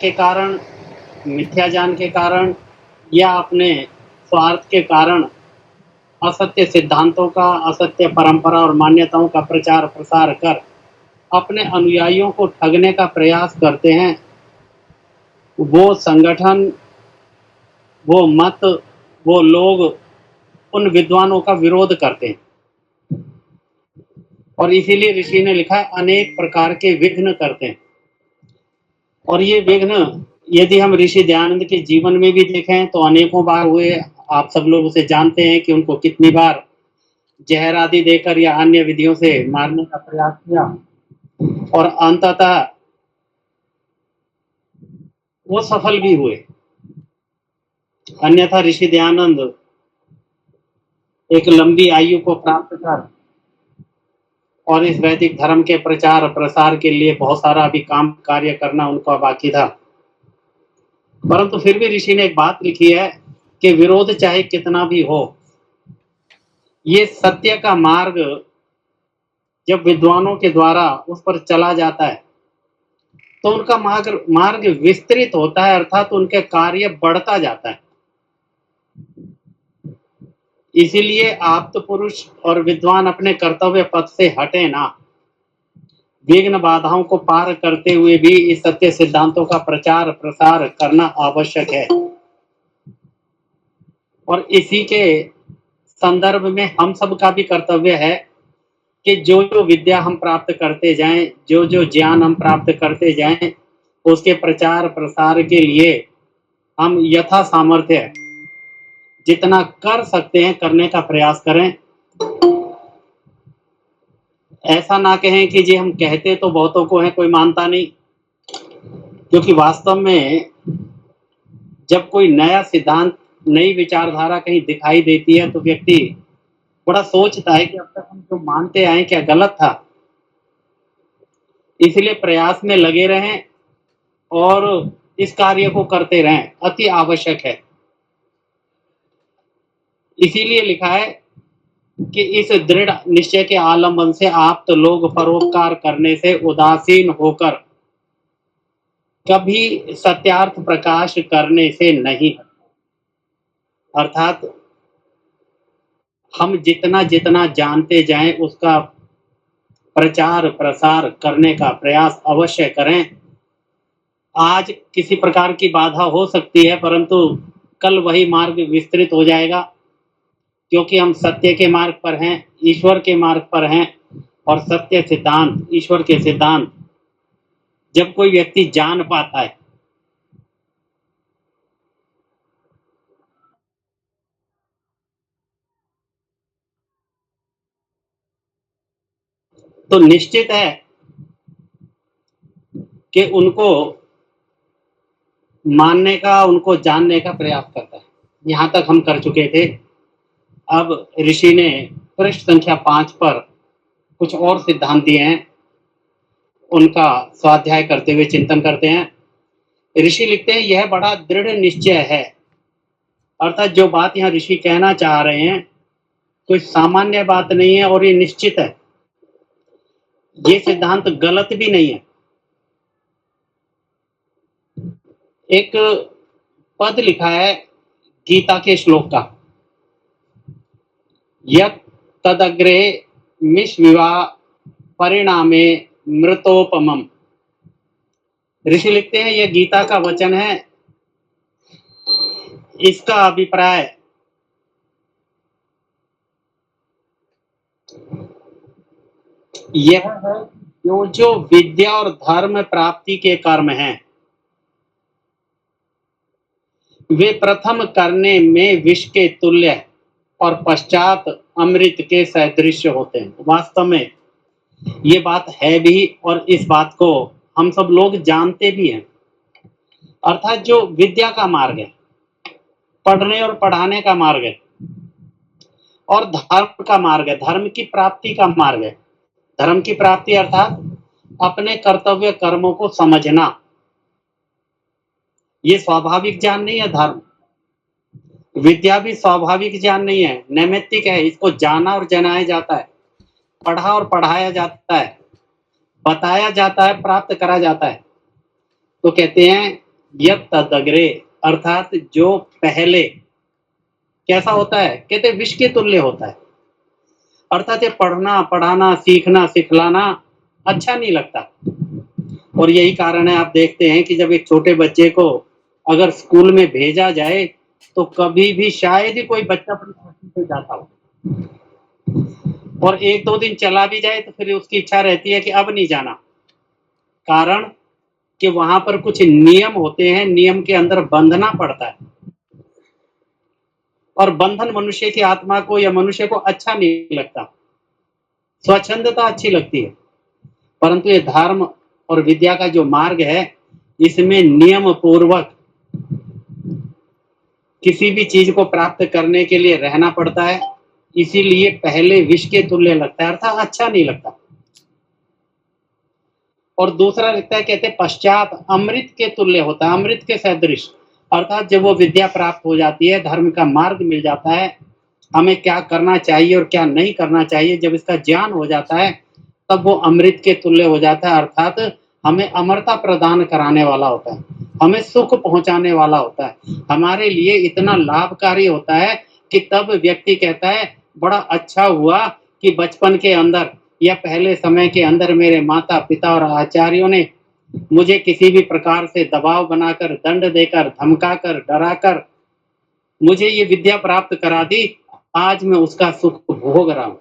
के कारण, मिथ्या ज्ञान के कारण या अपने स्वार्थ के कारण असत्य सिद्धांतों का, असत्य परंपरा और मान्यताओं का प्रचार प्रसार कर अपने अनुयायियों को ठगने का प्रयास करते हैं, वो संगठन, वो मत, वो लोग उन विद्वानों का विरोध करते हैं। और इसीलिए ऋषि ने लिखा है, अनेक प्रकार के विघ्न करते हैं। और ये विघ्न यदि हम ऋषि दयानंद के जीवन में भी देखें तो अनेकों बार हुए। आप सब लोग उसे जानते हैं कि उनको कितनी बार जहर आदि देकर या अन्य विधियों से मारने का प्रयास किया और अंततः वो सफल भी हुए। अन्यथा ऋषि दयानंद एक लंबी आयु को प्राप्त कर और इस वैदिक धर्म के प्रचार प्रसार के लिए बहुत सारा अभी काम कार्य करना उनका बाकी था। परंतु फिर भी ऋषि ने एक बात लिखी है कि विरोध चाहे कितना भी हो, ये सत्य का मार्ग जब विद्वानों के द्वारा उस पर चला जाता है तो उनका मार्ग विस्तृत होता है, अर्थात उनके कार्य बढ़ता जाता है। इसीलिए आप्त पुरुष और विद्वान अपने कर्तव्य पथ से हटे ना, विघ्न बाधाओं को पार करते हुए भी इस सत्य सिद्धांतों का प्रचार प्रसार करना आवश्यक है। और इसी के संदर्भ में हम सब का भी कर्तव्य है कि जो जो विद्या हम प्राप्त करते जाएं, जो जो ज्ञान हम प्राप्त करते जाएं, उसके प्रचार प्रसार के लिए हम यथा सामर्थ्य जितना कर सकते हैं करने का प्रयास करें। ऐसा ना कहें कि जी हम कहते तो बहुतों को है, कोई मानता नहीं। क्योंकि वास्तव में जब कोई नया सिद्धांत, नई विचारधारा कहीं दिखाई देती है तो व्यक्ति बड़ा सोचता है कि अब तक हम जो मानते आए क्या गलत था। इसलिए प्रयास में लगे रहें और इस कार्य को करते रहें, अति आवश्यक है। इसीलिए लिखा है कि इस दृढ़ निश्चय के आलंबन से आप तो लोग परोपकार करने से उदासीन होकर कभी सत्यार्थ प्रकाश करने से नहीं। अर्थात हम जितना जितना जानते जाएं उसका प्रचार प्रसार करने का प्रयास अवश्य करें। आज किसी प्रकार की बाधा हो सकती है, परंतु कल वही मार्ग विस्तृत हो जाएगा, क्योंकि हम सत्य के मार्ग पर हैं, ईश्वर के मार्ग पर हैं। और सत्य सिद्धांत, ईश्वर के सिद्धांत जब कोई व्यक्ति जान पाता है तो निश्चित है कि उनको मानने का, उनको जानने का प्रयास करता है। यहाँ तक हम कर चुके थे। अब ऋषि ने पृष्ठ संख्या 5 पर कुछ और सिद्धांत दिए हैं, उनका स्वाध्याय करते हुए चिंतन करते हैं। ऋषि लिखते हैं, यह बड़ा दृढ़ निश्चय है। अर्थात जो बात यहाँ ऋषि कहना चाह रहे हैं कोई सामान्य बात नहीं है और ये निश्चित है। ये सिद्धांत गलत भी नहीं है। एक पद लिखा है गीता के श्लोक का, यत् तदग्रे मिश्विवा परिणामे मृतोपमम। ऋषि लिखते हैं, यह गीता का वचन है। इसका अभिप्राय यह है जो जो विद्या और धर्म प्राप्ति के कर्म हैं वे प्रथम करने में विष के तुल्य और पश्चात अमृत के सदृश होते हैं। वास्तव में ये बात है भी, और इस बात को हम सब लोग जानते भी हैं। अर्थात जो विद्या का मार्ग है, पढ़ने और पढ़ाने का मार्ग है, और धर्म का मार्ग है, धर्म की प्राप्ति का मार्ग है। धर्म की प्राप्ति अर्थात अपने कर्तव्य कर्मों को समझना। ये स्वाभाविक ज्ञान नहीं है। धर्म विद्या भी स्वाभाविक ज्ञान नहीं है, नैमित्तिक है। इसको जाना और जनाया जाता है, पढ़ा और पढ़ाया जाता है, बताया जाता है, प्राप्त करा जाता है। तो कहते हैं यत तदग्रे, अर्थात जो पहले कैसा होता है, कहते विष के तुल्य होता है। अर्थात ये पढ़ना, पढ़ाना, सीखना, सिखलाना अच्छा नहीं लगता। और यही कारण है, आप देखते हैं कि जब एक छोटे बच्चे को अगर स्कूल में भेजा जाए, तो कभी भी शायद ही कोई बच्चा अपनी खुशी से जाता हो। और 1-2 दिन चला भी जाए तो फिर उसकी इच्छा रहती है कि अब नहीं जाना। कारण कि वहाँ पर कुछ नियम होते हैं, नियम के अंदर बंधना पड़ता है। और बंधन मनुष्य की आत्मा को या मनुष्य को अच्छा नहीं लगता। स्वच्छंदता अच्छी लगती है, परंतु ये धर्म और विद्या का जो मार्ग है, इसमें नियम पूर्वक किसी भी चीज को प्राप्त करने के लिए रहना पड़ता है। इसीलिए पहले विष के तुल्य लगता है, अर्थात अच्छा नहीं लगता। और दूसरा लगता है, कहते पश्चात अमृत के तुल्य होता है, अमृत के सदृश। अर्थात जब वो विद्या प्राप्त हो जाती है, धर्म का मार्ग मिल जाता है, हमें क्या करना चाहिए और क्या नहीं करना चाहिए, जब इसका ज्ञान हो जाता है, तब वो अमृत के तुल्य हो जाता है। अर्थात हमें अमरता प्रदान कराने वाला होता है, हमें सुख पहुंचाने वाला होता है, हमारे लिए इतना लाभकारी होता है कि तब व्यक्ति कहता है, बड़ा अच्छा हुआ कि बचपन के अंदर या पहले समय के अंदर मेरे माता पिता और आचार्यों ने मुझे किसी भी प्रकार से दबाव बनाकर, दंड देकर, धमकाकर, डराकर मुझे ये विद्या प्राप्त करा दी। आज मैं उसका सुख भोग रहा हूं।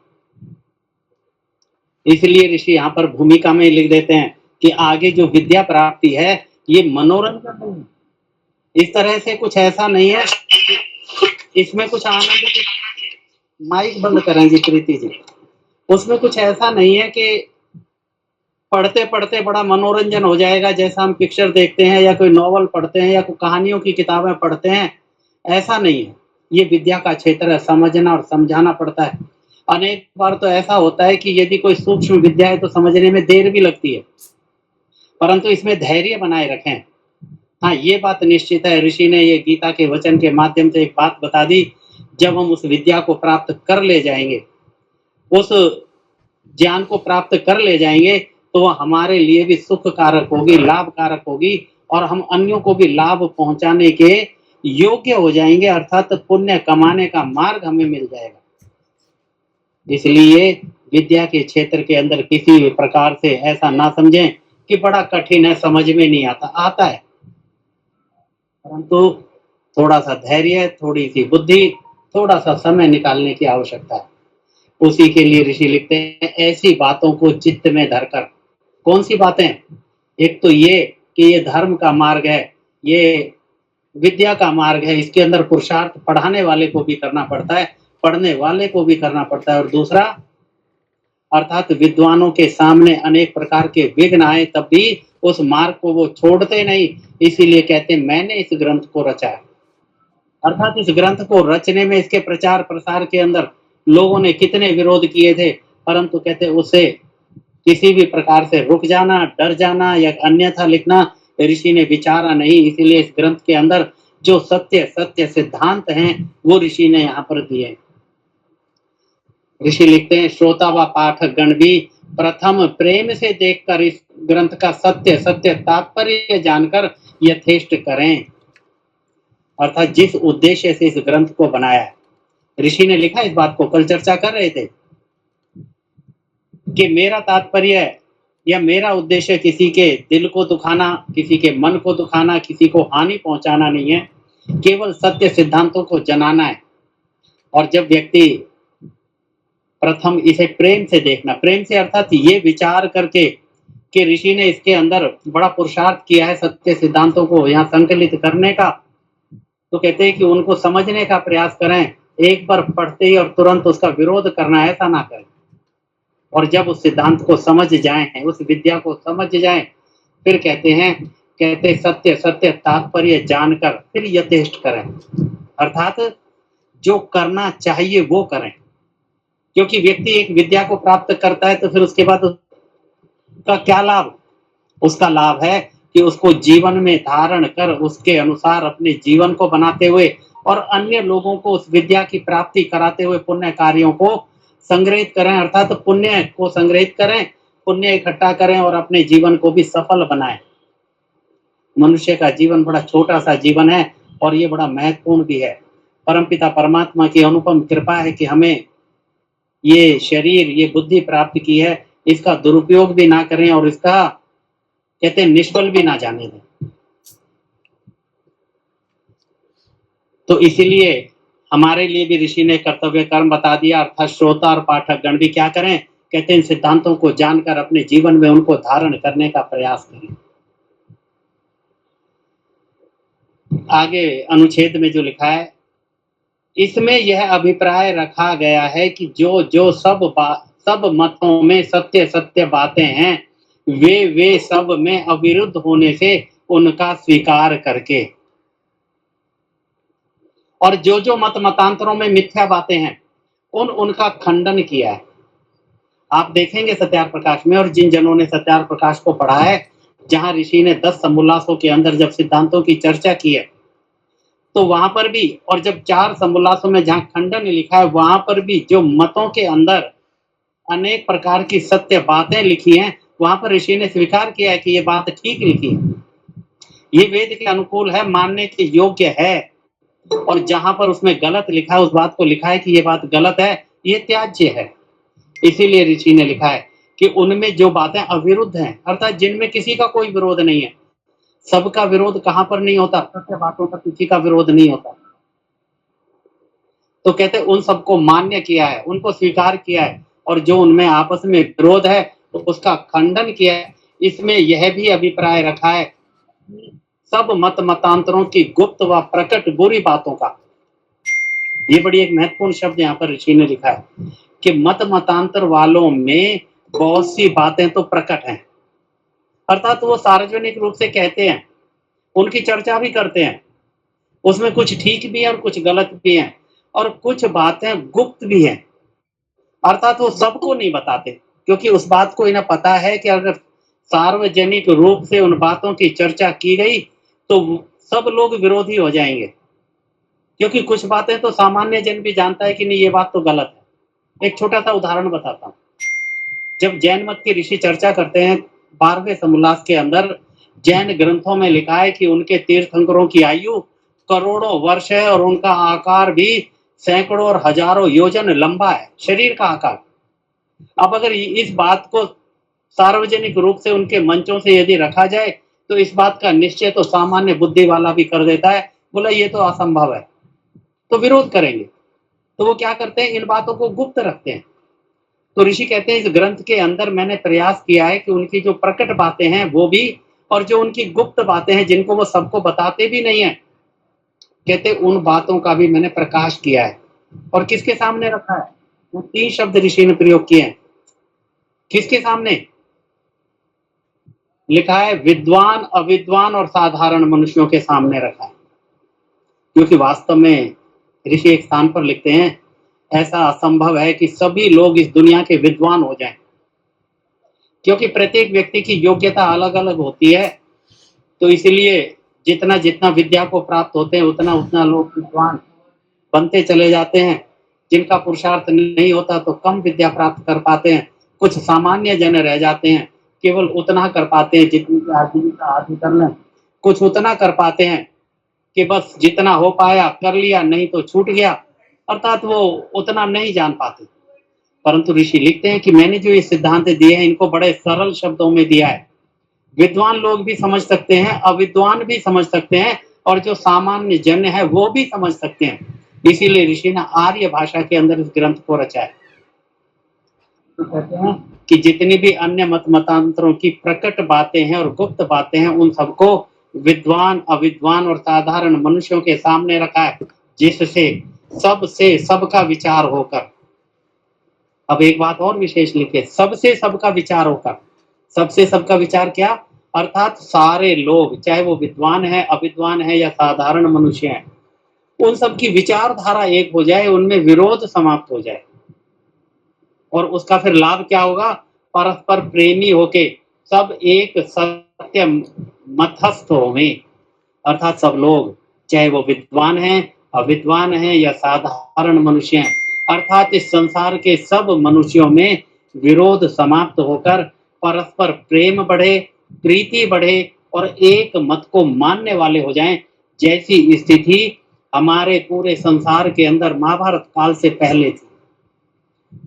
इसलिए ऋषि यहाँ पर भूमिका में लिख देते हैं कि आगे जो विद्या प्राप्ति है, ये मनोरंजन नहीं है। इस तरह से कुछ ऐसा नहीं है, इसमें कुछ आनंद की, माइक बंद करें जी प्रीति जी। उसमें कुछ ऐसा नहीं है कि पढ़ते पढ़ते बड़ा मनोरंजन हो जाएगा, जैसा हम पिक्चर देखते हैं या कोई नॉवल पढ़ते हैं या कोई कहानियों की किताबें पढ़ते हैं, ऐसा नहीं है। ये विद्या का क्षेत्र है, समझना और समझाना पड़ता है। अनेक बार तो ऐसा होता है कि यदि कोई सूक्ष्म विद्या है तो समझने में देर भी लगती है, परंतु इसमें धैर्य बनाए रखें। हाँ, ये बात निश्चित है, ऋषि ने ये गीता के वचन के माध्यम से एक बात बता दी, जब हम उस विद्या को प्राप्त कर ले जाएंगे, उस ज्ञान को प्राप्त कर ले जाएंगे, तो वह हमारे लिए भी सुख कारक होगी, लाभ कारक होगी, और हम अन्यों को भी लाभ पहुंचाने के योग्य हो जाएंगे, अर्थात पुण्य कमाने का मार्ग हमें मिल जाएगा। इसलिए विद्या के क्षेत्र के अंदर किसी भी प्रकार से ऐसा ना समझें कि बड़ा कठिन है, समझ में नहीं आता, आता है, परंतु थोड़ा सा धैर्य, थोड़ी सी बुद्धि, थोड़ा सा समय निकालने की आवश्यकता है। उसी के लिए ऋषि लिखते हैं, ऐसी बातों को चित्त में धरकर। कौन सी बातें? एक तो ये कि ये धर्म का मार्ग है, ये विद्या का मार्ग है, इसके अंदर पुरुषार्थ पढ़ाने वाले को भी करना पड़ता है, पढ़ने वाले को भी करना पड़ता है। और दूसरा, अर्थात विद्वानों के सामने अनेक प्रकार के विघ्न आए, तब भी उस मार्ग को वो छोड़ते नहीं। इसीलिए कहते हैं, मैंने इस ग्रंथ को रचा है। अर्थात इस ग्रंथ को रचने में, इसके प्रचार प्रसार के अंदर लोगों ने कितने विरोध किए थे, परंतु कहते उसे किसी भी प्रकार से रुक जाना, डर जाना या अन्यथा लिखना ऋषि ने विचारा नहीं। इसीलिए इस ग्रंथ के अंदर जो सत्य सत्य सिद्धांत हैं, वो ऋषि ने यहाँ पर दिए। ऋषि लिखते हैं, श्रोता व पाठक गण भी प्रथम प्रेम से देखकर इस ग्रंथ का सत्य सत्य तात्पर्य जानकर यथेष्ट करें। अर्थात जिस उद्देश्य से इस ग्रंथ को बनाया है, ऋषि ने लिखा, इस बात को कल चर्चा कर रहे थे कि मेरा तात्पर्य या मेरा उद्देश्य किसी के दिल को दुखाना, किसी के मन को दुखाना, किसी को हानि पहुंचाना नहीं है, केवल सत्य सिद्धांतों को जनाना है। और जब व्यक्ति प्रथम इसे प्रेम से देखना, प्रेम से अर्थात ये विचार करके कि ऋषि ने इसके अंदर बड़ा पुरुषार्थ किया है सत्य सिद्धांतों को यहाँ संकलित करने का, तो कहते हैं कि उनको समझने का प्रयास करें। एक बार पढ़ते ही और तुरंत उसका विरोध करना, ऐसा ना करें। और जब उस सिद्धांत को समझ जाएं, उस विद्या को समझ जाएं, फिर कहते सत्य सत्य तात्पर्य जानकर फिर यथेष्ट करें। अर्थात जो करना चाहिए वो करें, क्योंकि व्यक्ति एक विद्या को प्राप्त करता है तो फिर उसके बाद उसका क्या लाभ? उसका लाभ है कि उसको जीवन में धारण कर उसके अनुसार अपने जीवन को बनाते हुए और अन्य लोगों को उस विद्या की प्राप्ति कराते हुए पुण्य कार्यों को संग्रहित करें, अर्थात पुण्य को संग्रहित करें, पुण्य इकट्ठा करें और अपने जीवन को भी सफल बनाएं। मनुष्य का जीवन बड़ा छोटा सा जीवन है और ये बड़ा महत्वपूर्ण भी है। परमपिता परमात्मा की अनुपम कृपा है कि हमें ये शरीर, ये बुद्धि प्राप्त की है, इसका दुरुपयोग भी ना करें और इसका कहते हैं निष्फल भी ना जाने दें। तो इसीलिए हमारे लिए भी ऋषि ने कर्तव्य कर्म बता दिया, अर्थात श्रोता और पाठक गण भी क्या करें, कहते हैं इन सिद्धांतों को जानकर अपने जीवन में उनको धारण करने का प्रयास करें। आगे अनुच्छेद में जो लिखा है, इसमें यह अभिप्राय रखा गया है कि जो जो सब मतों में सत्य सत्य बातें हैं, वे सब में अविरुद्ध होने से उनका स्वीकार करके, और जो जो मतांतरों में मिथ्या बातें हैं उनका खंडन किया है। आप देखेंगे सत्यार्थ प्रकाश में, और जिन जनों ने सत्यार्थ प्रकाश को पढ़ा है, जहां ऋषि ने 10 समोल्लासों के अंदर जब सिद्धांतों की चर्चा की है, तो वहां पर भी, और जब 4 समोल्लासों में जहां खंडन लिखा है, वहां पर भी जो मतों के अंदर अनेक प्रकार की सत्य बातें लिखी हैं, वहां पर ऋषि ने स्वीकार किया है कि ये बात ठीक लिखी है, ये वेद के अनुकूल है, मानने के योग्य है। और जहां पर उसमें गलत लिखा है, उस बात को लिखा है कि ये बात गलत है, ये त्याज्य है। इसीलिए ऋषि ने लिखा है कि उनमें जो बातें अविरुद्ध हैं, अर्थात जिनमें किसी का कोई विरोध नहीं है, सबका विरोध कहां पर नहीं होता, सत्य बातों का किसी का विरोध नहीं होता, तो कहते उन सबको मान्य किया है, उनको स्वीकार किया है, और जो उनमें आपस में विरोध है तो उसका खंडन किया है। इसमें यह भी अभिप्राय रखा है सब मतांतरों की गुप्त व प्रकट बुरी बातों का, ये बड़ी एक महत्वपूर्ण शब्द यहाँ पर ऋषि ने लिखा है कि मतांतर वालों में बहुत सी बातें तो प्रकट हैं, अर्थात वो सार्वजनिक रूप से कहते हैं, उनकी चर्चा भी करते हैं, उसमें कुछ ठीक भी है और कुछ गलत भी है, और कुछ बातें गुप्त भी हैं, अर्थात वो सबको नहीं बताते, क्योंकि उस बात को इन्हें पता है कि अगर सार्वजनिक रूप से उन बातों की चर्चा की गई तो सब लोग विरोधी हो जाएंगे, क्योंकि कुछ बातें तो सामान्य जन भी जानता है कि नहीं ये बात तो गलत है। एक छोटा सा उदाहरण बताता हूँ। जब जैन मत के ऋषि चर्चा करते हैं 12वें समोल्लास के अंदर, जैन ग्रंथों में लिखा है कि उनके तीर्थंकरों की आयु करोड़ों वर्ष है और उनका आकार भी सैकड़ों और हजारों योजन लंबा है, शरीर का आकार। अब अगर इस बात को सार्वजनिक रूप से उनके मंचों से यदि रखा जाए तो इस बात का निश्चय तो सामान्य बुद्धि वाला भी कर देता है, बोला ये तो असंभव है, तो विरोध करेंगे। तो वो क्या करते हैं, इन बातों को गुप्त रखते हैं। तो ऋषि कहते हैं इस ग्रंथ के अंदर मैंने प्रयास किया है कि उनकी जो प्रकट बातें हैं वो भी, और जो उनकी गुप्त बातें हैं जिनको वो सबको बताते भी नहीं है, कहते उन बातों का भी मैंने प्रकाश किया है। और किसके सामने रखा है, वो 3 शब्द ऋषि ने प्रयोग किए हैं। किसके सामने लिखा है, विद्वान, अविद्वान और साधारण मनुष्यों के सामने रखा है, क्योंकि वास्तव में ऋषि एक स्थान पर लिखते हैं ऐसा असंभव है कि सभी लोग इस दुनिया के विद्वान हो जाएं, क्योंकि प्रत्येक व्यक्ति की योग्यता अलग अलग होती है। तो इसलिए जितना जितना विद्या को प्राप्त होते हैं उतना उतना लोग विद्वान बनते चले जाते हैं। जिनका पुरुषार्थ नहीं होता तो कम विद्या प्राप्त कर पाते हैं, कुछ सामान्य जन रह जाते हैं, केवल उतना कर पाते हैं जितनी आजीविका हासिल कर लें, कुछ उतना कर पाते हैं कि बस जितना हो पाया कर लिया, नहीं तो छूट गया, अर्थात वो उतना नहीं जान पाते। परंतु ऋषि लिखते हैं कि मैंने जो ये सिद्धांत दिए हैं इनको बड़े सरल शब्दों में दिया है, विद्वान लोग भी समझ सकते हैं, अविद्वान भी समझ सकते हैं, और जो सामान्य जन है वो भी समझ सकते हैं। इसीलिए ऋषि ने आर्य भाषा के अंदर इस ग्रंथ को रचा है। तो कहते हैं कि जितनी भी अन्य मतांतरों की प्रकट बातें हैं और गुप्त बातें हैं उन सबको विद्वान, अविद्वान और साधारण मनुष्यों के सामने रखा है, जिससे सबसे सबका विचार होकर, अब एक बात और विशेष लिखे, सबसे सबका विचार होकर, सबसे सबका विचार क्या, अर्थात सारे लोग, चाहे वो विद्वान है, अविद्वान है या साधारण मनुष्य हैं, उन सबकी विचारधारा एक हो जाए, उनमें विरोध समाप्त हो जाए, और उसका फिर लाभ क्या होगा, परस्पर प्रेमी होके सब एक सत्य मध्यस्थ होंगे, अर्थात सब लोग चाहे वो विद्वान हैं, अविद्वान हैं या साधारण मनुष्य हैं, अर्थात इस संसार के सब मनुष्यों में विरोध समाप्त होकर परस्पर प्रेम बढ़े, प्रीति बढ़े, और एक मत को मानने वाले हो जाएं, जैसी स्थिति हमारे पूरे संसार के अंदर महाभारत काल से पहले थी।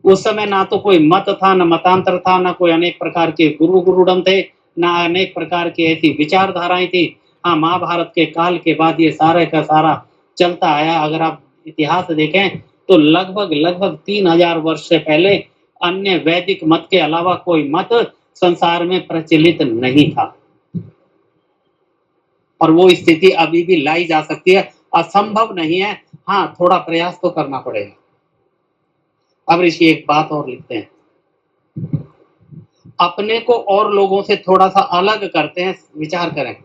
उस समय ना तो कोई मत था, ना मतांतर था, ना कोई अनेक प्रकार के गुरुडम थे, ना अनेक प्रकार की ऐसी विचारधाराएं थी। हाँ, महाभारत के काल के बाद ये सारा का सारा चलता आया। अगर आप इतिहास देखें तो लगभग 3000 वर्ष से पहले अन्य वैदिक मत के अलावा कोई मत संसार में प्रचलित नहीं था, और वो स्थिति अभी भी लाई जा सकती है। असंभव नहीं है, हाँ थोड़ा प्रयास तो करना पड़ेगा। अब ऋषि एक बात और लिखते हैं, अपने को और लोगों से थोड़ा सा अलग करते हैं। विचार करें,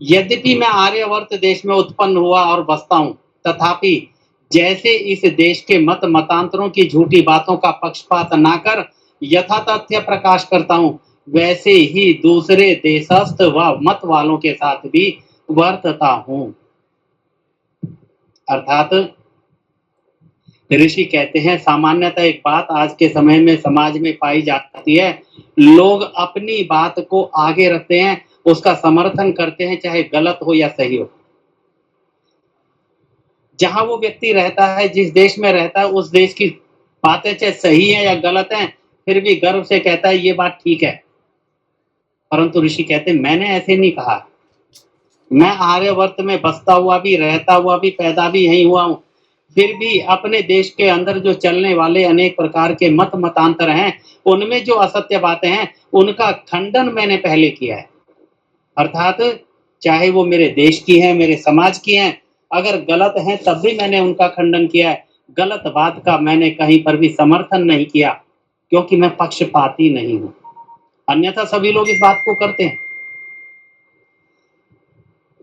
यद्यपि मैं आर्यवर्त देश में उत्पन्न हुआ और बसता हूं, तथापि जैसे इस देश के मत मतांतरों की झूठी बातों का पक्षपात ना कर यथा तथ्य प्रकाश करता हूं, वैसे ही दूसरे देशस्थ व मत वालों के साथ भी वर्तता हूं। अर्थात ऋषि कहते हैं, सामान्यतः एक बात आज के समय में समाज में पाई जाती है, लोग अपनी बात को आगे रखते हैं, उसका समर्थन करते हैं, चाहे गलत हो या सही हो। जहां वो व्यक्ति रहता है, जिस देश में रहता है, उस देश की बातें चाहे सही है या गलत है, फिर भी गर्व से कहता है ये बात ठीक है। परंतु ऋषि कहते हैं, मैंने ऐसे नहीं कहा। मैं आर्यवर्त में बसता हुआ भी, रहता हुआ भी, पैदा भी यहीं हुआ हूं, फिर भी अपने देश के अंदर जो चलने वाले अनेक प्रकार के मत मतांतर हैं, उनमें जो असत्य बातें हैं, उनका खंडन मैंने पहले किया है। अर्थात चाहे वो मेरे देश की हैं, मेरे समाज की हैं, अगर गलत हैं तब भी मैंने उनका खंडन किया है। गलत बात का मैंने कहीं पर भी समर्थन नहीं किया, क्योंकि मैं पक्षपाती नहीं हूं। अन्यथा सभी लोग इस बात को करते हैं।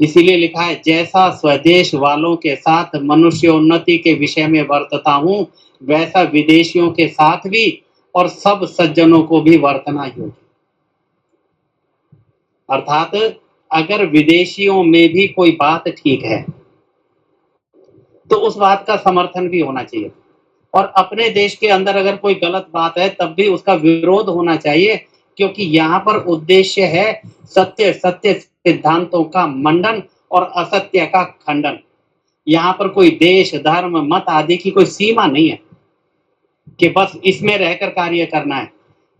इसीलिए लिखा है, जैसा स्वदेश वालों के साथ मनुष्योन्नति के विषय में वर्तता हूं, वैसा विदेशियों के साथ भी और सब सज्जनों को भी वर्तना योग्य। अर्थात अगर विदेशियों में भी कोई बात ठीक है तो उस बात का समर्थन भी होना चाहिए, और अपने देश के अंदर अगर कोई गलत बात है तब भी उसका विरोध होना चाहिए, क्योंकि यहाँ पर उद्देश्य है सत्य सिद्धांतों का मंडन और असत्य का खंडन। यहाँ पर कोई देश, धर्म, मत आदि की कोई सीमा नहीं है कि बस इसमें रहकर कार्य करना है।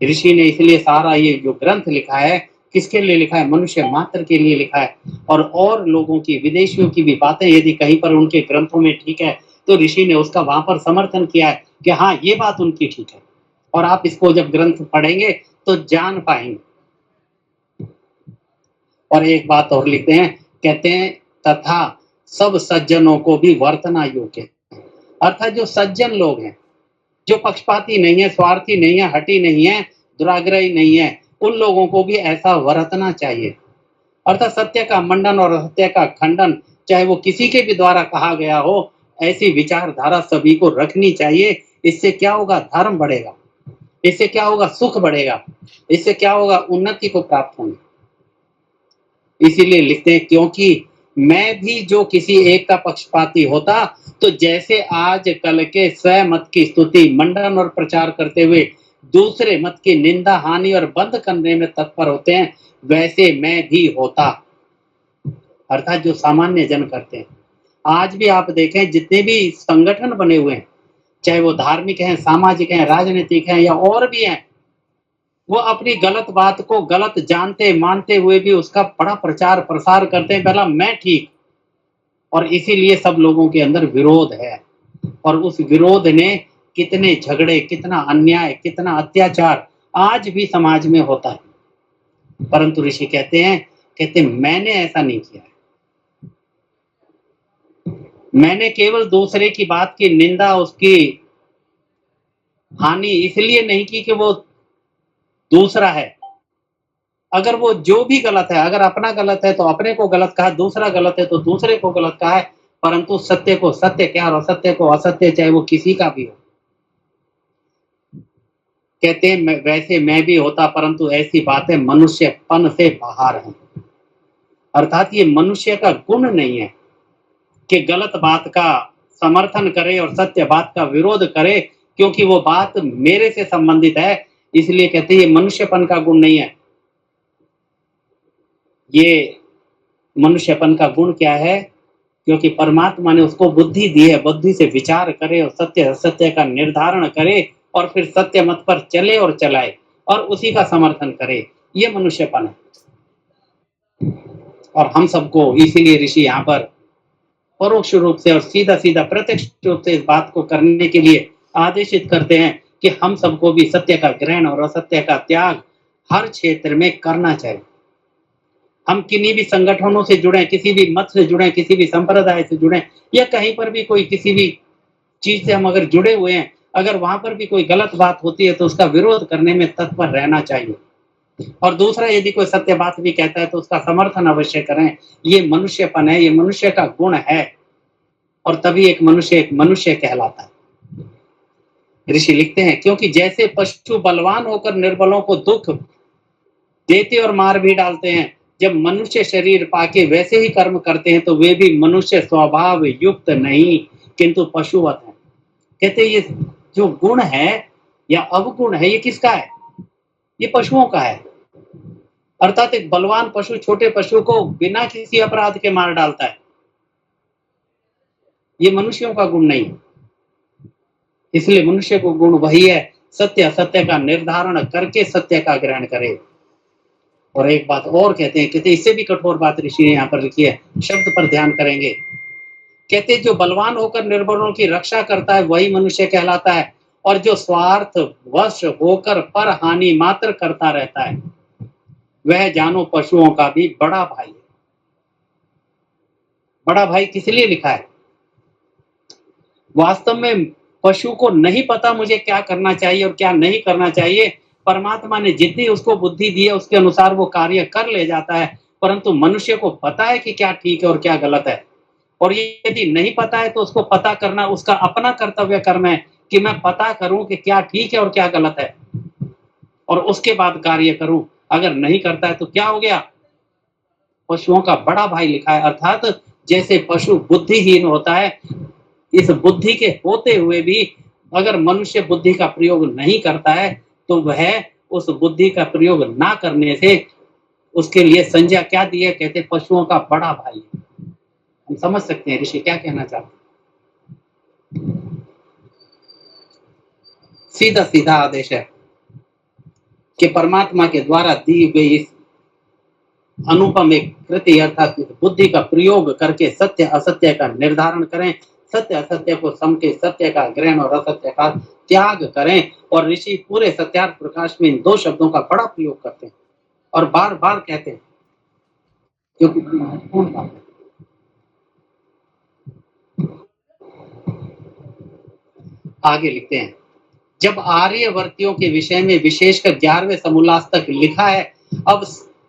ऋषि ने इसलिए सारा ये जो ग्रंथ लिखा है, किसके लिए लिखा है? मनुष्य मात्र के लिए लिखा है। और लोगों की, विदेशियों की भी बातें यदि कहीं पर उनके ग्रंथों में ठीक है, तो ऋषि ने उसका वहां पर समर्थन किया है कि हाँ ये बात उनकी ठीक है, और आप इसको जब ग्रंथ पढ़ेंगे तो जान पाएंगे। और एक बात और लिखते हैं, कहते हैं तथा सब सज्जनों को भी वर्तना योग्य। अर्थात जो सज्जन लोग हैं, जो पक्षपाती नहीं है, स्वार्थी नहीं है, हठी नहीं है, दुराग्रही नहीं है, उन लोगों को भी ऐसा वर्तना चाहिए। अर्थात सत्य का मंडन और असत्य का खंडन, चाहे वो किसी के भी द्वारा कहा गया हो, ऐसी विचारधारा सभी को रखनी चाहिए। इससे क्या होगा? धर्म बढ़ेगा। इससे क्या होगा? सुख बढ़ेगा। इससे क्या होगा? उन्नति को प्राप्त होंगे। इसीलिए लिखते हैं, क्योंकि मैं भी जो किसी एक का पक्षपाती होता, तो जैसे आज कल के स्वमत की स्तुति, मंडन और प्रचार करते हुए दूसरे मत की निंदा, हानि और बंद करने में तत्पर होते हैं, वैसे मैं भी होता। अर्थात जो सामान्य जन करते हैं। आज भी आप देखें, जितने भी संगठन बने हुए हैं, चाहे वो धार्मिक हैं, सामाजिक हैं, राजनीतिक हैं या और भी हैं, वो अपनी गलत बात को गलत जानते मानते हुए भी उसका बड़ा प्रचार प्रसार करते हैं, पहला मैं ठीक। और इसीलिए सब लोगों के अंदर विरोध है, और उस विरोध ने कितने झगड़े, कितना अन्याय, कितना अत्याचार आज भी समाज में होता है। परंतु ऋषि कहते मैंने ऐसा नहीं किया है। मैंने केवल दूसरे की बात की निंदा, उसकी हानि इसलिए नहीं की कि वो दूसरा है। अगर वो जो भी गलत है, अगर अपना गलत है तो अपने को गलत कहा, दूसरा गलत है तो दूसरे को गलत कहा है, परंतु सत्य को सत्य क्या और असत्य को असत्य, चाहे वो किसी का भी हो। कहते हैं वैसे मैं भी होता, परंतु ऐसी बातें मनुष्यपन से बाहर हैं। अर्थात ये मनुष्य का गुण नहीं है कि गलत बात का समर्थन करे और सत्य बात का विरोध करे, क्योंकि वो बात मेरे से संबंधित है। इसलिए कहते हैं ये मनुष्यपन का गुण नहीं है। ये मनुष्यपन का गुण क्या है? क्योंकि परमात्मा ने उसको बुद्धि दी है, बुद्धि से विचार करे और सत्य असत्य का निर्धारण करे और फिर सत्य मत पर चले और चलाए और उसी का समर्थन करे। ये मनुष्यपन है। और हम सबको इसीलिए ऋषि यहाँ पर परोक्ष रूप से और सीधा-सीधा प्रत्यक्ष रूप से इस बात को करने के लिए आदेशित करते हैं कि हम सबको भी सत्य का ग्रहण और असत्य का त्याग हर क्षेत्र में करना चाहिए। हम किन्हीं भी संगठनों से जुड़े, किसी भी मत से जुड़े, किसी भी संप्रदाय से जुड़े या कहीं पर भी कोई किसी भी चीज से हम अगर जुड़े हुए हैं, अगर वहां पर भी कोई गलत बात होती है तो उसका विरोध करने में तत्पर रहना चाहिए। और दूसरा, यदि कोई सत्य बात भी कहता है तो उसका समर्थन अवश्य करें। ये मनुष्यपन है, ये मनुष्य का गुण है और तभी एक मनुष्य कहलाता है। ऋषि लिखते हैं, क्योंकि जैसे पशु बलवान होकर निर्बलों को दुख देते और मार भी डालते हैं, जब मनुष्य शरीर पाके वैसे ही कर्म करते हैं तो वे भी मनुष्य स्वभाव युक्त नहीं किंतु पशुवत है। कहते ये जो गुण है या अवगुण है, ये किसका है? ये पशुओं का है। अर्थात एक बलवान पशु छोटे पशु को बिना किसी अपराध के मार डालता है। ये मनुष्यों का गुण नहीं है। इसलिए मनुष्य को गुण वही है, सत्य असत्य का निर्धारण करके सत्य का ग्रहण करे। और एक बात और कहते हैं, कहते इससे भी कठोर बात ऋषि ने यहाँ पर लिखी है, शब्द पर ध्यान करेंगे। कहते जो बलवान होकर निर्बलों की रक्षा करता है वही मनुष्य कहलाता है और जो स्वार्थ वश होकर पर हानि मात्र करता रहता है वह जानो पशुओं का भी बड़ा भाई है। बड़ा भाई किस लिए लिखा है? वास्तव में पशु को नहीं पता मुझे क्या करना चाहिए और क्या नहीं करना चाहिए। परमात्मा ने जितनी उसको बुद्धि दी है उसके अनुसार वो कार्य कर ले जाता है, परंतु मनुष्य को पता है कि क्या ठीक है और क्या गलत है। और यदि नहीं पता है तो उसको पता करना उसका अपना कर्तव्य कर्म है कि मैं पता करूं कि क्या ठीक है और क्या गलत है और उसके बाद कार्य करूं। अगर नहीं करता है तो क्या हो गया? पशुओं का बड़ा भाई लिखा है। अर्थात जैसे पशु बुद्धिहीन होता है, इस बुद्धि के होते हुए भी अगर मनुष्य बुद्धि का प्रयोग नहीं करता है तो वह उस बुद्धि का प्रयोग ना करने से उसके लिए संज्ञा क्या दी है? कहते पशुओं का बड़ा भाई। हम समझ सकते हैं ऋषि क्या कहना चाहते हैं। सीधा सीधा आदेश है कि परमात्मा के द्वारा दी गई इस अनुपम एक कृति अर्थात बुद्धि का प्रयोग करके सत्य असत्य का निर्धारण करें, सत्य असत्य को सम के सत्य का ग्रहण और असत्य का त्याग करें। और ऋषि पूरे सत्यार्थ प्रकाश में इन दो शब्दों का बड़ा प्रयोग करते हैं और बार बार कहते हैं क्योंकि महत्वपूर्ण बात है। आगे लिखते हैं, जब आर्यवर्तियों के विषय में विशेषकर 11वें समोल्लास तक लिखा है, अब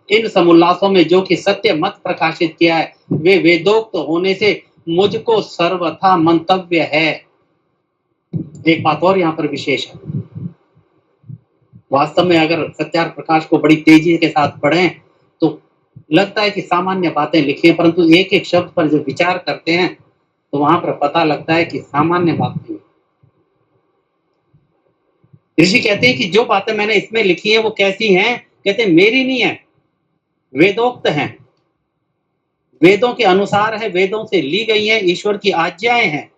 इन समोल्लासों में जो कि सत्य मत प्रकाशित किया है वे वेदोक्त होने से मुझको सर्वथा मंतव्य है। एक बात और यहाँ पर विशेष है, वास्तव में अगर सत्यार्थ प्रकाश को बड़ी तेजी के साथ पढ़ें तो लगता है कि सामान्य बातें लिखी हैं, परंतु एक एक शब्द पर जो विचार करते हैं तो वहां पर पता लगता है कि सामान्य बात नहीं। ऋषि कहते हैं कि जो बातें मैंने इसमें लिखी हैं वो कैसी हैं? कहते हैं मेरी नहीं है, वेदोक्त हैं, वेदों के अनुसार है, वेदों से ली गई हैं, ईश्वर की आज्ञाएं हैं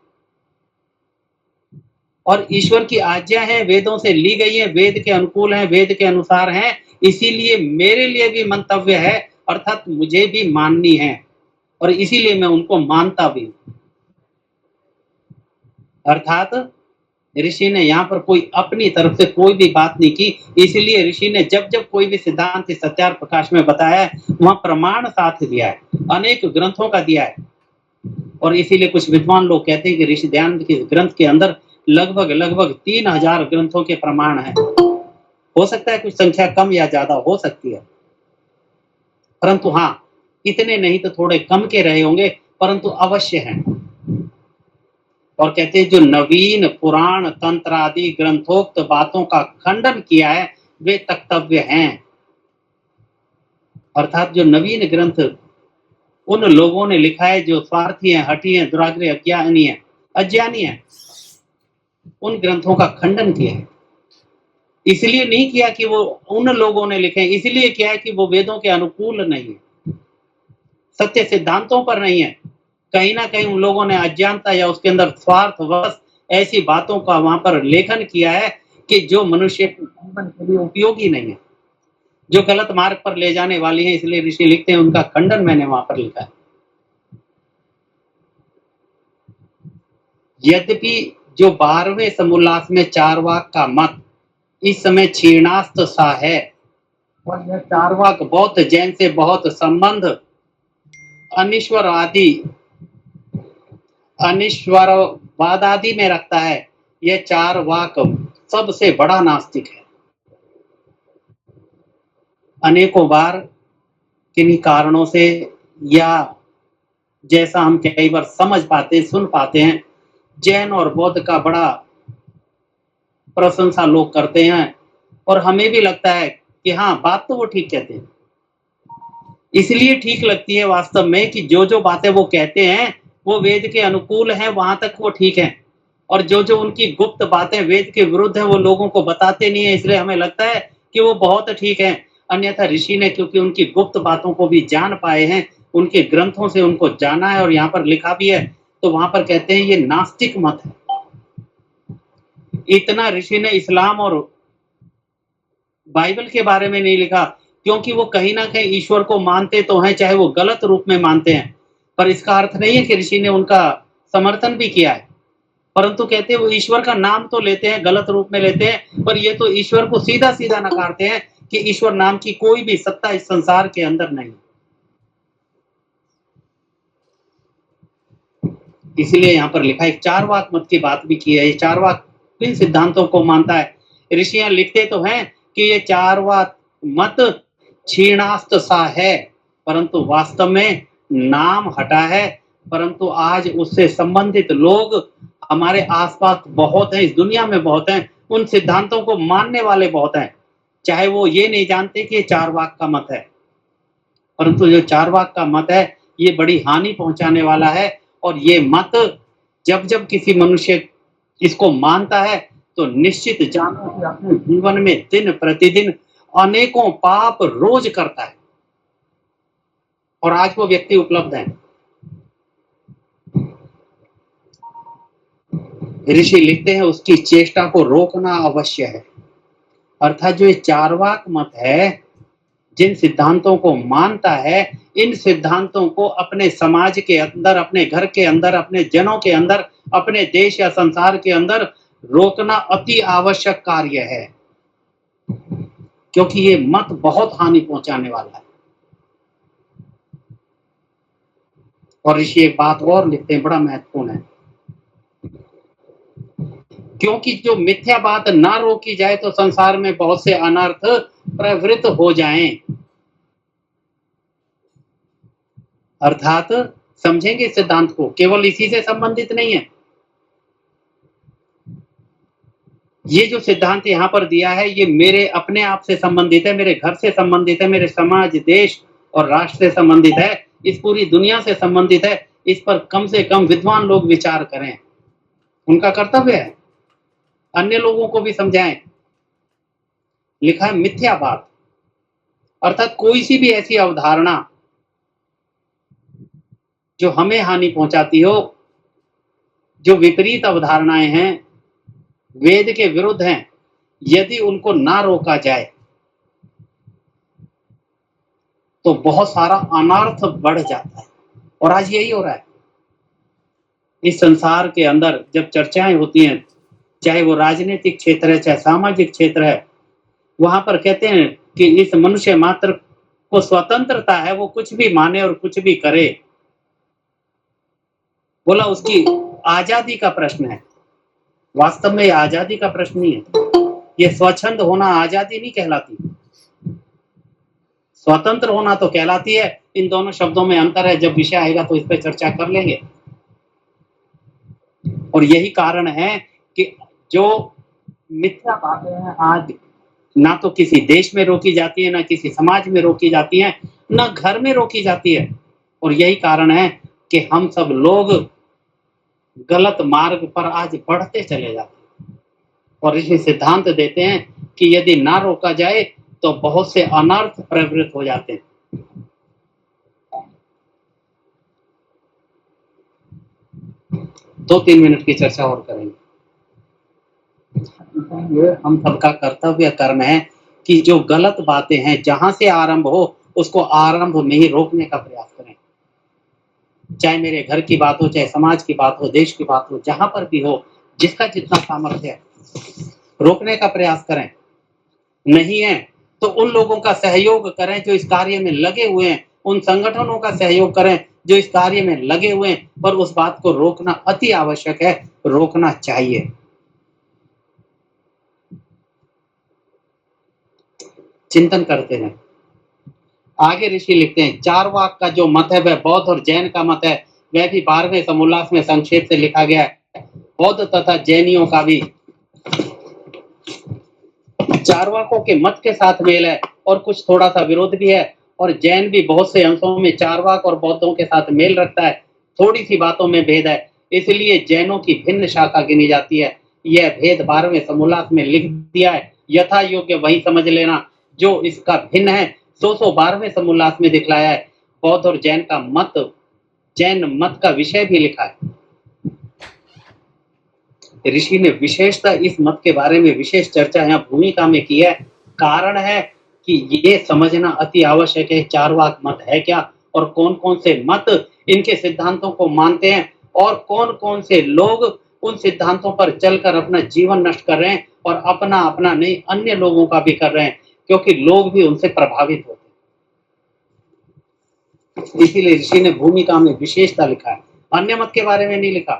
और ईश्वर की आज्ञा है, वेदों से ली गई है, वेद के अनुकूल है, वेद के अनुसार है, इसीलिए मेरे लिए भी मंतव्य है अर्थात मुझे भी माननी है और इसीलिए मैं उनको मानता भी हूं। अर्थात ऋषि ने यहाँ पर कोई अपनी तरफ से कोई भी बात नहीं की, इसलिए ऋषि ने जब जब कोई भी सिद्धांत सत्यार्थ प्रकाश में बताया है वहां प्रमाण साथ दिया है, अनेक ग्रंथों का दिया है। और इसीलिए कुछ विद्वान लोग कहते हैं कि ऋषि दयानंद के ग्रंथ के अंदर लगभग 3000 ग्रंथों के प्रमाण हैं। हो सकता है कुछ संख्या कम या ज्यादा हो सकती है, परंतु हाँ इतने नहीं तो थोड़े कम के रहे होंगे, परंतु अवश्य हैं। और कहते हैं जो नवीन पुराण तंत्र आदि ग्रंथोक्त बातों का खंडन किया है वे तक्तव्य हैं। अर्थात जो नवीन ग्रंथ उन लोगों ने लिखा है जो स्वार्थी हैं, हठी हैं, दुराग्रही, अज्ञानी हैं, उन ग्रंथों का खंडन किया है। इसलिए नहीं किया कि वो उन लोगों ने लिखे, इसलिए किया है कि वो वेदों के अनुकूल नहीं है। सत्य सिद्धांतों पर नहीं है। कहीं न कहीं उन लोगों ने अज्ञानता या उसके अंदर स्वार्थवश ऐसी बातों का वहाँ पर लेखन किया है कि जो मनुष्य के जीवन के लिए उपयोगी नहीं है, जो गलत मार्ग पर ले जाने वाली हैं, इसलिए ऋषि लिखते हैं, उनका खंडन मैंने वहाँ पर लिखा है। यद्यपि जो 12वें समोल्लास में चारवाक का मत इस समय क्षीणास्त सा है और यह चारवाक बौद्ध जैन से बहुत संबंध अनिश्वरवादी अनिश्वरवाद आदि में रखता है, यह चारवाक सबसे बड़ा नास्तिक है। अनेकों बार किन्हीं कारणों से या जैसा हम कई बार समझ पाते सुन पाते हैं, जैन और बौद्ध का बड़ा प्रशंसा लोग करते हैं और हमें भी लगता है कि हाँ, बात तो वो ठीक कहते हैं। इसलिए ठीक लगती है वास्तव में कि जो बातें वो कहते हैं वो वेद के अनुकूल हैं, वहां तक वो ठीक है, और जो उनकी गुप्त बातें वेद के विरुद्ध हैं वो लोगों को बताते नहीं है, इसलिए हमें लगता है कि वो बहुत ठीक है। अन्यथा ऋषि ने क्योंकि उनकी गुप्त बातों को भी जान पाए हैं, उनके ग्रंथों से उनको जाना है और यहाँ पर लिखा भी है, तो वहां पर कहते हैं ये नास्तिक मत है। इतना ऋषि ने इस्लाम और बाइबल के बारे में नहीं लिखा, क्योंकि वो कहीं ना कहीं ईश्वर को मानते तो हैं, चाहे वो गलत रूप में मानते हैं, पर इसका अर्थ नहीं है कि ऋषि ने उनका समर्थन भी किया है, परंतु कहते हैं वो ईश्वर का नाम तो लेते हैं, गलत रूप में लेते हैं, पर ये तो ईश्वर को सीधा सीधा नकारते हैं कि ईश्वर नाम की कोई भी सत्ता इस संसार के अंदर नहीं। इसलिए यहाँ पर लिखा है, चारवाक मत की बात भी की है। ये चारवाक किन सिद्धांतों को मानता है? ऋषियां लिखते तो हैं कि ये चारवाक मत क्षीणास्त सा है, परंतु वास्तव में नाम हटा है, परंतु आज उससे संबंधित लोग हमारे आसपास बहुत हैं, इस दुनिया में बहुत हैं, उन सिद्धांतों को मानने वाले बहुत हैं, चाहे वो ये नहीं जानते कि ये चारवाक का मत है, परंतु जो चारवाक का मत है ये बड़ी हानि पहुंचाने वाला है। और ये मत जब किसी मनुष्य इसको मानता है तो निश्चित जानो कि अपने जीवन में दिन प्रतिदिन अनेकों पाप रोज करता है, और आज वो व्यक्ति उपलब्ध है। ऋषि लिखते हैं उसकी चेष्टा को रोकना अवश्य है। अर्थात जो ये चारवाक मत है, जिन सिद्धांतों को मानता है, इन सिद्धांतों को अपने समाज के अंदर, अपने घर के अंदर, अपने जनों के अंदर, अपने देश या संसार के अंदर रोकना अति आवश्यक कार्य है, क्योंकि ये मत बहुत हानि पहुंचाने वाला है। और ऋषि एक बात और लिखते हैं, बड़ा महत्वपूर्ण है, क्योंकि जो मिथ्या बात ना रोकी जाए तो संसार में बहुत से अनर्थ प्रवृत्त हो जाएं। अर्थात समझेंगे सिद्धांत को, केवल इसी से संबंधित नहीं है। ये जो सिद्धांत यहाँ पर दिया है ये मेरे अपने आप से संबंधित है, मेरे घर से संबंधित है, मेरे समाज, देश और राष्ट्र से संबंधित है, इस पूरी दुनिया से संबंधित है। इस पर कम से कम विद्वान लोग विचार करें, उनका कर्तव्य है, अन्य लोगों को भी समझाएं। लिखा है मिथ्या बात, अर्थात कोई सी भी ऐसी अवधारणा जो हमें हानि पहुंचाती हो, जो विपरीत अवधारणाएं हैं, वेद के विरुद्ध हैं, यदि उनको ना रोका जाए तो बहुत सारा अनर्थ बढ़ जाता है। और आज यही हो रहा है इस संसार के अंदर। जब चर्चाएं होती हैं, चाहे वो राजनीतिक क्षेत्र है, चाहे सामाजिक क्षेत्र है, वहां पर कहते हैं कि इस मनुष्य मात्र को स्वतंत्रता है, वो कुछ भी माने और कुछ भी करे। बोला उसकी आजादी का प्रश्न है। वास्तव में आजादी का प्रश्न नहीं है, ये स्वच्छंद होना आजादी नहीं कहलाती, स्वतंत्र होना तो कहलाती है। इन दोनों शब्दों में अंतर है, जब विषय आएगा तो इस पर चर्चा कर लेंगे। और यही कारण है कि जो मिथ्या बातें हैं आज ना तो किसी देश में रोकी जाती है, ना किसी समाज में रोकी जाती है, ना घर में रोकी जाती है। और यही कारण है कि हम सब लोग गलत मार्ग पर आज बढ़ते चले जाते हैं। और इसमें सिद्धांत देते हैं कि यदि ना रोका जाए तो बहुत से अनर्थ प्रवृत्त हो जाते हैं। 2-3 मिनट की चर्चा और करेंगे। ये हम सबका कर्तव्य कर्म है कि जो गलत बातें हैं जहाँ से आरंभ हो उसको आरंभ में ही रोकने का प्रयास करें। चाहे मेरे घर की बात हो, चाहे समाज की बात हो, देश की बात हो, जहाँ पर भी हो, जिसका जितना सामर्थ्य है, रोकने का प्रयास करें। नहीं है तो उन लोगों का सहयोग करें जो इस कार्य में लगे हुए हैं, उन संगठनों का सहयोग करें जो इस कार्य में लगे हुए हैं, पर उस बात को रोकना अति आवश्यक है, रोकना चाहिए। चिंतन करते रहें। आगे ऋषि लिखते हैं, चारवाक का जो मत है वह बौद्ध और जैन का मत है, वह भी 12वें समोल्लास में संक्षेप से लिखा गया है। बौद्ध तथा जैनियों का भी चारवाकों के मत के साथ मेल है और कुछ थोड़ा सा विरोध भी है, और जैन भी बहुत से अंशों में चारवाक और बौद्धों के साथ मेल रखता है, थोड़ी सी बातों में भेद है, इसलिए जैनों की भिन्न शाखा गिनी जाती है। यह भेद 12वें समोल्लास में लिख दिया है, यथा योग्य वही समझ लेना, जो इसका भिन्न है सो 12वें समोल्लास में दिखलाया है। बौद्ध और जैन का मत, जैन मत का विषय भी लिखा है। ऋषि ने विशेषतः इस मत के बारे में विशेष चर्चा यहाँ भूमिका में की है। कारण है कि ये समझना अति आवश्यक है, चारवाक मत है क्या और कौन कौन से मत इनके सिद्धांतों को मानते हैं और कौन कौन से लोग उन सिद्धांतों पर चलकर अपना जीवन नष्ट कर रहे हैं और अपना अपना नहीं अन्य लोगों का भी कर रहे हैं, क्योंकि लोग भी उनसे प्रभावित होते हैं। इसीलिए ऋषि ने भूमिका में विशेषता लिखा है, अन्य मत के बारे में नहीं लिखा,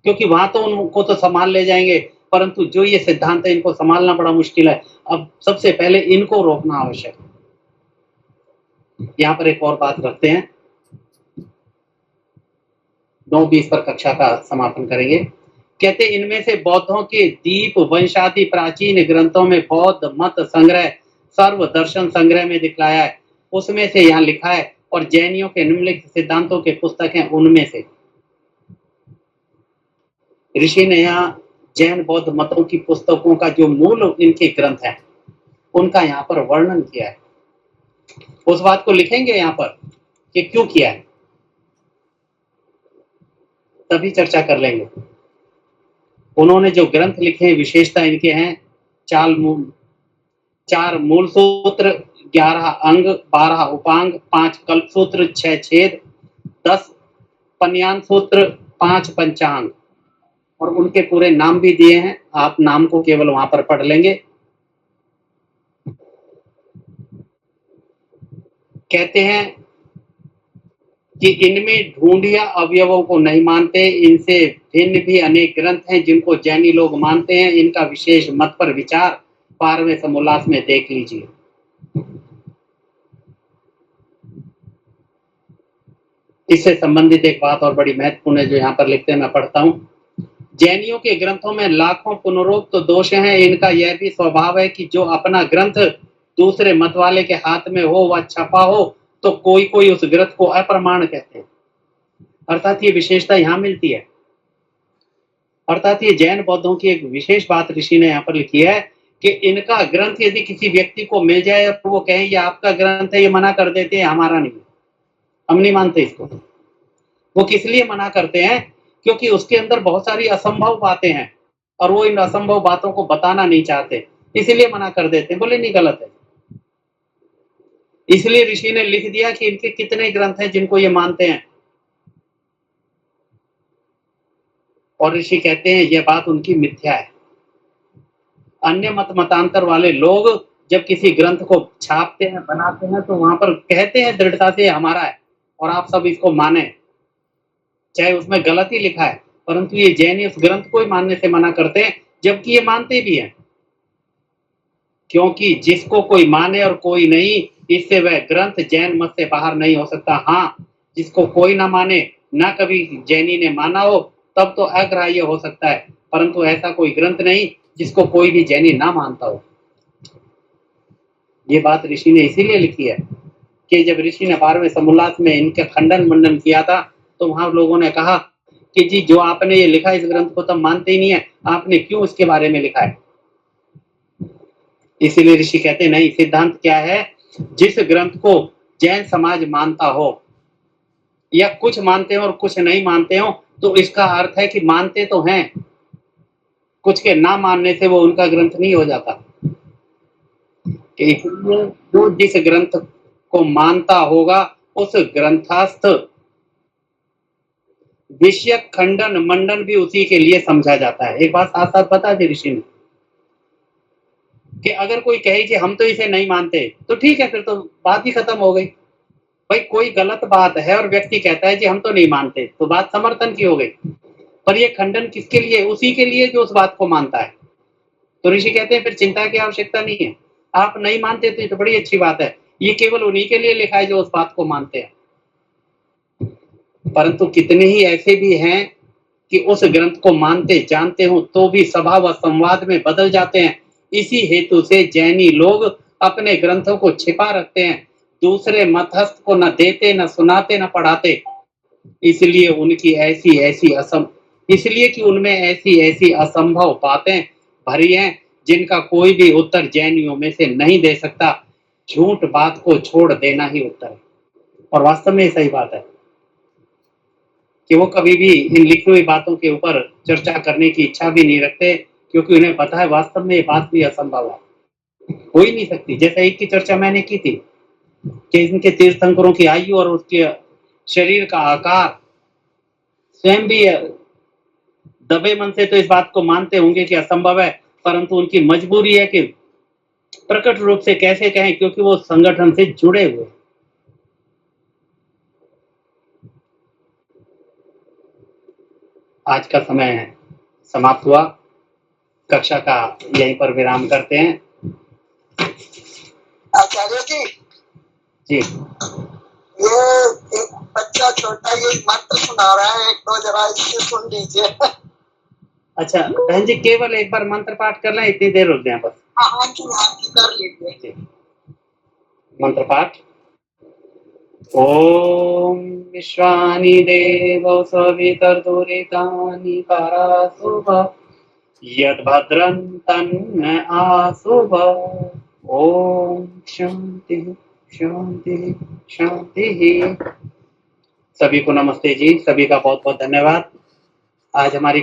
क्योंकि वहां तो उनको तो संभाल ले जाएंगे, परंतु जो ये सिद्धांत है इनको संभालना बड़ा मुश्किल है। अब सबसे पहले इनको रोकना आवश्यक है। यहाँ पर एक और बात रखते हैं, 9:20 पर कक्षा का समापन करेंगे। कहते इनमें से बौद्धों के दीप वंशादि प्राचीन ग्रंथों में बौद्ध मत संग्रह सर्व दर्शन संग्रह में दिखलाया है, उसमें से यहाँ लिखा है, और जैनियों के निम्नलिखित सिद्धांतों के पुस्तक हैं उनमें से। ऋषि ने यहाँ जैन बौद्ध मतों की पुस्तकों का जो मूल इनके ग्रंथ हैं उनका यहाँ पर वर्णन किया है। उस बात को लिखेंगे यहाँ पर कि क्यों किया है, तभी चर्चा कर लेंगे। उन्होंने जो ग्रंथ लिखे हैं विशेषता इनके हैं, 4 मूल सूत्र, 11 अंग, 12 उपांग, 5 कल्प सूत्र, 6 छेद, 10 पन्यान सूत्र, 5 पंचांग, और उनके पूरे नाम भी दिए हैं, आप नाम को केवल वहां पर पढ़ लेंगे। कहते हैं कि इनमें ढूंढिया अवयवों को नहीं मानते, इनसे भिन्न भी अनेक ग्रंथ हैं जिनको जैनी लोग मानते हैं, इनका विशेष मत पर विचार 12वें समोल्लास में देख लीजिए। इससे संबंधित एक बात और बड़ी महत्वपूर्ण है जो यहाँ पर लिखते हैं, मैं पढ़ता हूँ। जैनियों के ग्रंथों में लाखों पुनरोक्त दोष हैं, इनका यह भी स्वभाव है कि जो अपना ग्रंथ दूसरे मत वाले के हाथ में हो व छपा हो तो कोई कोई उस ग्रंथ को अप्रमाण कहते हैं। अर्थात ये विशेषता यहाँ मिलती है, अर्थात ये जैन बौद्धों की एक विशेष बात ऋषि ने यहाँ पर लिखी है कि इनका ग्रंथ यदि किसी व्यक्ति को मिल जाए तो वो कहें ये आपका ग्रंथ है, ये मना कर देते हैं हमारा नहीं, हम नहीं मानते इसको। वो किस लिए मना करते हैं, क्योंकि उसके अंदर बहुत सारी असंभव बातें हैं और वो इन असंभव बातों को बताना नहीं चाहते, इसलिए मना कर देते हैं, बोले नहीं गलत है। इसलिए ऋषि ने लिख दिया कि इनके कितने ग्रंथ हैं जिनको ये मानते हैं, और ऋषि कहते हैं यह बात उनकी मिथ्या है। अन्य मत मतांतर वाले लोग जब किसी ग्रंथ को छापते हैं बनाते हैं तो वहां पर कहते हैं दृढ़ता से हमारा है और आप सब इसको माने, चाहे उसमें गलत ही लिखा है, परंतु ये जैन उस ग्रंथ को ही मानने से मना करते हैं, जबकि ये मानते भी हैं। क्योंकि जिसको कोई माने और कोई नहीं, इससे वह ग्रंथ जैन मत से बाहर नहीं हो सकता। हाँ, जिसको कोई ना माने, ना कभी जैनी ने माना हो, तब तो अग्राह्य हो सकता है, परंतु ऐसा कोई ग्रंथ नहीं जिसको कोई भी जैनी ना मानता हो। ये बात ऋषि ने इसीलिए लिखी है कि जब ऋषि ने 12वें समोल्लास में इनका खंडन मंडन किया था तो वहां लोगों ने कहा कि जी जो आपने ये लिखा इस ग्रंथ को तो मानते ही नहीं है, आपने क्यों इसके बारे में लिखा है। इसीलिए ऋषि कहते नहीं, सिद्धांत क्या है, जिस ग्रंथ को जैन समाज मानता हो या कुछ मानते हो और कुछ नहीं मानते हो, तो इसका अर्थ है कि मानते तो हैं, कुछ के ना मानने से वो उनका ग्रंथ नहीं हो जाता। इसलिए जो जिस ग्रंथ को मानता होगा उस ग्रंथस्थ विषय खंडन मंडन भी उसी के लिए समझा जाता है। एक बात साथ साथ बता दी ऋषि ने कि अगर कोई कहे कि हम तो इसे नहीं मानते, तो ठीक है, फिर तो बात ही खत्म हो गई। भाई कोई गलत बात है और व्यक्ति कहता है कि हम तो नहीं मानते, तो बात समर्थन की हो गई। पर ये खंडन किसके लिए? उसी के लिए जो उस बात को मानता है। तो ऋषि कहते हैं फिर चिंता की आवश्यकता नहीं है, आप नहीं मानते तो ये तो बड़ी अच्छी बात है, ये केवल उन्हीं के लिए लिखा है जो उस बात को मानते हैं। परंतु कितने ही ऐसे भी हैं कि उस ग्रंथ को मानते जानते हो तो भी सभा व संवाद में बदल जाते हैं। इसी हेतु से जैनी लोग अपने ग्रंथों को छिपा रखते हैं, दूसरे मध्यस्थ को न देते, न सुनाते, न पढ़ाते। इसलिए कि उनमें ऐसी ऐसी असंभव बातें भरी हैं जिनका कोई भी उत्तर जैनियों में से नहीं दे सकता। झूठ बात को छोड़ देना ही उत्तर है। और वास्तव में सही बात है कि वो कभी भी इन लिखी हुई बातों के ऊपर चर्चा करने की इच्छा भी नहीं रखते, क्योंकि उन्हें पता है वास्तव में ये बात भी असंभव है, हो ही नहीं सकती। जैसे एक की चर्चा मैंने की थी कि इनके तीर्थंकरों की आयु और उसके शरीर का आकार, स्वयं भी दबे मन से तो इस बात को मानते होंगे कि असंभव है, परंतु उनकी मजबूरी है कि प्रकट रूप से कैसे कहें, क्योंकि वो संगठन से जुड़े हुए। आज का समय समाप्त हुआ, कक्षा का यहीं पर विराम करते हैं। आचार्य जी जी, ये एक बच्चा छोटा ये मंत्र सुना रहा है, एक तो जरा इससे सुन लीजिए। अच्छा बहन जी, केवल एक बार मंत्र पाठ कर लें, इतनी देर रुक जाए बस। हाँ जी कर लीजिए। मंत्र पाठ। ओम विश्वानि देवो सवितर्दुरितानि परासुभ यद्भद्रं तन्न आसुभ। ओम शांति शांति शांति। सभी को नमस्ते जी, सभी का बहुत बहुत धन्यवाद। आज हमारी